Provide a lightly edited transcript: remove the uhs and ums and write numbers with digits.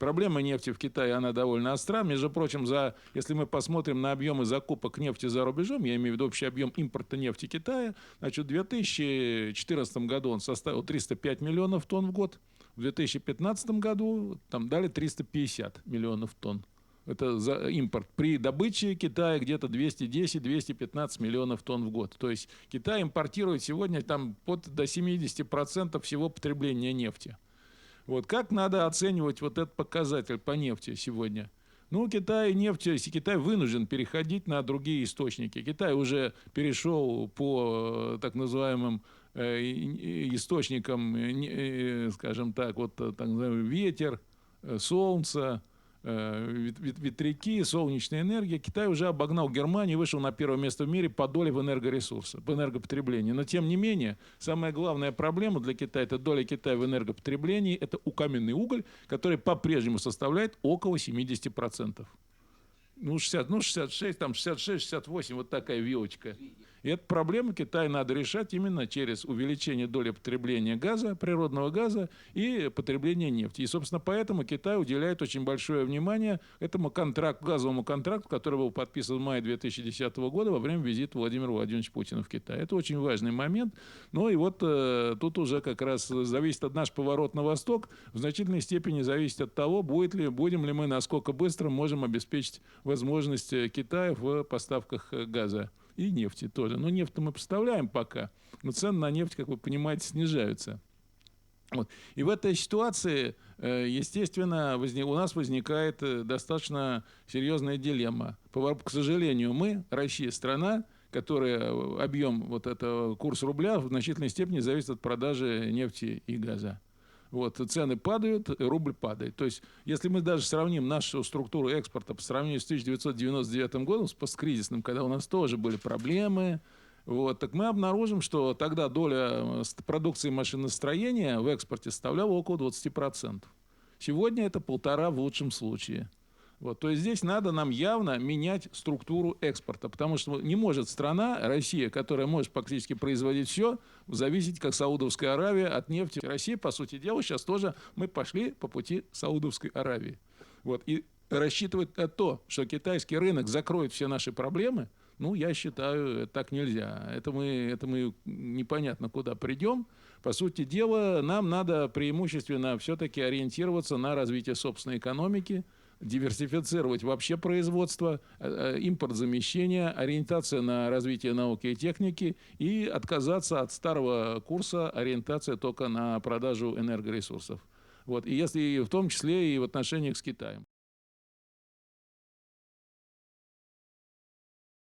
проблема нефти в Китае, она довольно остра. Между прочим, если мы посмотрим на объемы закупок нефти за рубежом, я имею в виду общий объем импорта нефти Китая, значит, в 2014 году он составил 305 миллионов тонн в год, в 2015 году там дали 350 миллионов тонн. Это за импорт. При добыче Китая где-то 210-215 миллионов тонн в год. То есть Китай импортирует сегодня там до 70% всего потребления нефти. Вот как надо оценивать вот этот показатель по нефти сегодня? Ну, Китай вынужден переходить на другие источники. Китай уже перешел по так называемым источникам, скажем так, вот так называемый ветер, солнце, ветряки, солнечная энергия. Китай уже обогнал Германию и вышел на первое место в мире по доле в энергоресурсах, по энергопотреблению. Но, тем не менее, самая главная проблема для Китая, это доля Китая в энергопотреблении, это каменный уголь, который по-прежнему составляет около 70%. Ну, 66, там 66, 68, вот такая вилочка. И эту проблему Китаю надо решать именно через увеличение доли потребления газа, природного газа и потребления нефти. И, собственно, поэтому Китай уделяет очень большое внимание этому газовому контракту, который был подписан в мае 2010 года во время визита Владимира Владимировича Путина в Китай. Это очень важный момент. Ну и вот тут уже как раз зависит от наш поворот на восток, в значительной степени зависит от того, будем ли мы, насколько быстро можем обеспечить возможность Китая в поставках газа. И нефти тоже. Но нефть мы поставляем пока, но цены на нефть, как вы понимаете, снижаются. Вот. И в этой ситуации, естественно, у нас возникает достаточно серьезная дилемма. К сожалению, Россия, страна, которая объем вот этого курса рубля в значительной степени зависит от продажи нефти и газа. Вот, цены падают, рубль падает. То есть, если мы даже сравним нашу структуру экспорта по сравнению с 1999 годом, с посткризисным, когда у нас тоже были проблемы, вот, так мы обнаружим, что тогда доля продукции машиностроения в экспорте составляла около 20%. Сегодня это 1,5% в лучшем случае. Вот, то есть здесь надо нам явно менять структуру экспорта, потому что не может страна, Россия, которая может практически производить все, зависеть, как Саудовская Аравия, от нефти. Россия, по сути дела, сейчас тоже мы пошли по пути Саудовской Аравии. Вот, и рассчитывать на то, что китайский рынок закроет все наши проблемы, ну, я считаю, так нельзя. Это мы непонятно куда придем. По сути дела, нам надо преимущественно все-таки ориентироваться на развитие собственной экономики, диверсифицировать вообще производство, импорт-замещение, ориентация на развитие науки и техники и отказаться от старого курса, ориентация только на продажу энергоресурсов. Вот. И в том числе и в отношениях с Китаем.